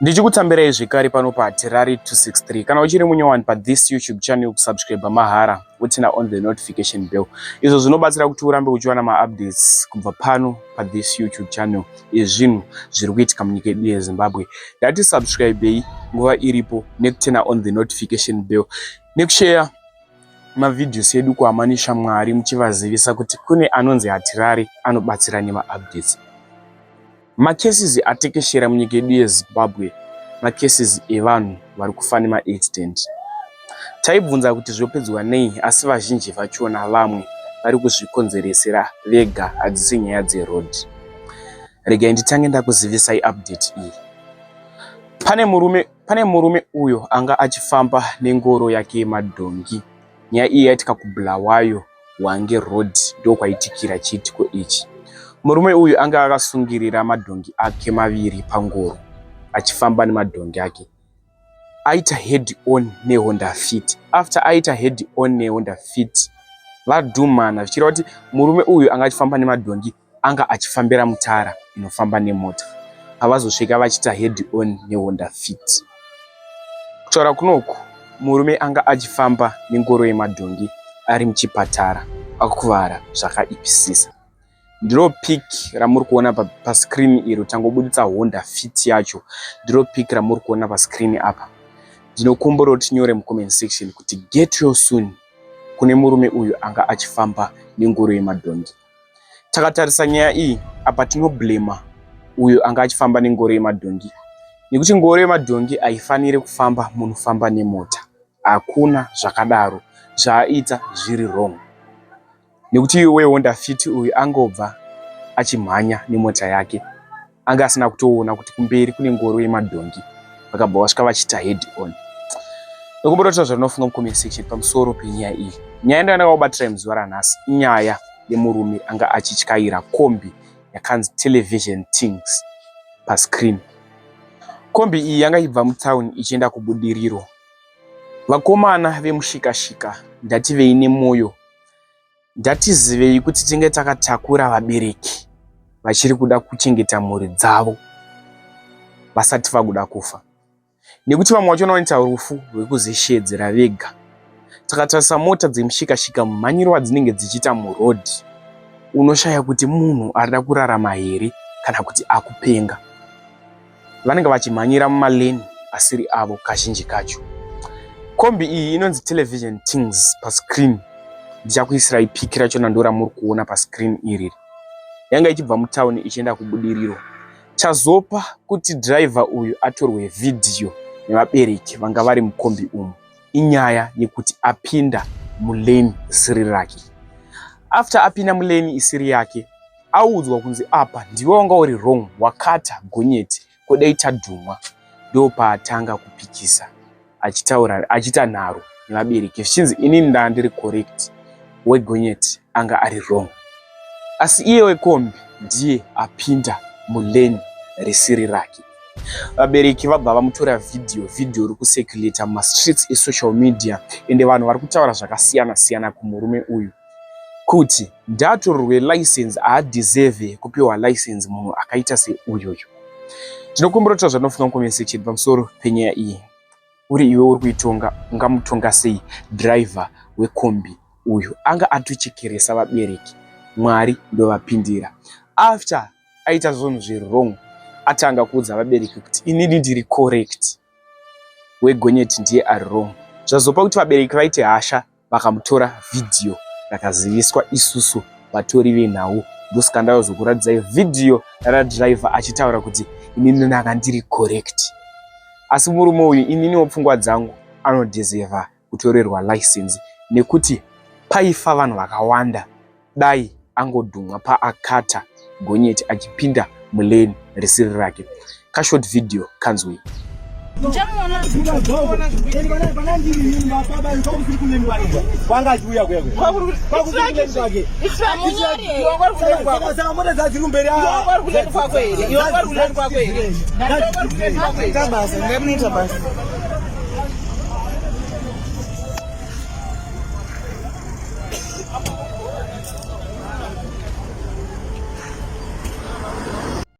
Ndichikutambirai zvekare pano paTerari 263. Kana uchiri munyowani pathis YouTube channel, kusubscribe mahara utina on the notification bell. Izvo zvinobatsira kuti urambe uchiwana maupdates kubva pano pathis YouTube channel ezvinhu zviri kuitika munyika yedu yeZimbabwe. Ndati subscribe nguva iripo nekutina on the notification bell nekushare mavideos edu kuhamanisha Mwari muchivazivisa kuti kune anonzi aTerari anobatsira nemaupdates. Macases atekeshera munyika yedu yeZimbabwe, macases evanhu vari kufa nemaaccident. Taibvunza kuti zvopedzwa nei, asi vazhinji vachiona vamwe vari kuzvikonzeresera vega, hadzisi nyaya dzeroad. Regai nditange ndakuzivisai update iyi. Pane murume uyo anga achifamba nengoro yake yemadhongi. Nyaya iyi yaitika kuBulawayo Hwange Road, ndokwaitikira chiitiko ichi. Murume uyu anga akasungirira madhongi ake maviri pangoro, achifamba nemadhongi ake. Aita head on neHonda Fit. After aita head on neHonda Fit, vadhumana zvichireva kuti murume uyu anga achifamba nemadhongi anga achifambira mutara inofamba nemota. Pavazosvika vachita head on neHonda Fit. Kutaura kunoku, murume anga achifamba nengoro yemadhongi ari muchipatara, akuvara zvakaipisisa. Ndiro pic ramuri kuona pascreen iro, tangobuditsa Honda Fit yacho. Ndiro pic ramuri kuona pascreen apa. Ndinokumbura kuti nyore mucomment section kuti get real soon kune murume uyu anga achifamba nengoro yemadhongi. Takatarisa nyaya iyi apa tinoblema uyu anga achifamba nengoro yemadhongi, nekuti ngoro yemadhongi haifaniri kufamba munofamba nemota. Hakuna zvakadaro zvaaita zviri wrong. Nekuti iwe Honda Fit uyu angobva achimhanya nemota yake, anga asina kutoona kuti kumberi kune ngoro yemadhongi, vakabva vasvika vachita head on. Ndokumbura kuti zvanofunga mucomment section pamusoro penyaya iyi. Nyaya yandakakubatsirai muzuva ranhasi inyaya yemurume anga achityaira kombi yakanzi Television Things pascreen. Kombi iyi yanga ibva mutawuni ichienda kubudiriro. Vakomana vemushikashika ndativei nemoyo, ndatizivei kuti tinge takatakura vabereki vachiri kuda kuchengeta mhuri dzavo vasati vakuda kufa. Nekuti vamwe vacho vanoita rufu rwekuzvishedzera vega. Takatarisa mota dzemushikashika mumhanyiro wadzinenge dzichiita muroad, unoshaya kuti munhu arida kurarama here kana kuti akupenga. Vanenge vachimhanyira mumaleni asiri avo kazhinji kacho. Kombi iyi inonzi Television Things pascreen. Ndichakuisirai pic racho ndora muri kuona pascreen iri. Yanga ichibva mutawuni ichienda kubudiriro. Chazopa kuti driver uyu atorwe video nevabereki vanga vari mukombi umu inyaya yekuti apinda mulane isiri rake. After apinda mulane isiri yake, audzwa kunzi apa ndiwe wanga uri wrong, wakata gonyeti kodai tadhumwa. Ndo paatanga kupikisa achita nharo nevabereki zvichinzi inini ndandiri correct, wegonyeti anga ari wrong. Asi iye wekombi ndiye apinda mulane risiri rake. Vabereki vabva vamutora video iri kusekuleta mumastreets esocial media, ende vanhu vari kutaura zvakasiyana siyana kumurume uyu kuti ndatorerwe license, haadhiserve kupiwa license munhu akaita seuyoyo. Ndinokumbura kuti zvanofunga mucomment section pamusoro penyaya iyi. Uri iwe uri kuitonga, ungamutonga sei driver wekombi uyu? Anga atochekeresa vabereki, Mwari ndovapindira. After aita zvinhu zviri wrong, atanga kuudza vabereki kuti inini ndiri correct, wegonyeti ndiye ari wrong. Zvazopa kuti vabereki vaite hasha, vakamutora video rakaziviswa isusu vatori venhau. Ndosaka ndazokuradzai video radriver achitaura kuti inini ndanga ndiri correct. Asi murume uyu inini pfungwa dzangu anodhiserva kutorerwa license, nekuti paifa vanhu vakawanda dai angodhumwa paakata gonyeti achipinda mulane risiri rake. Kashort video kanzwi.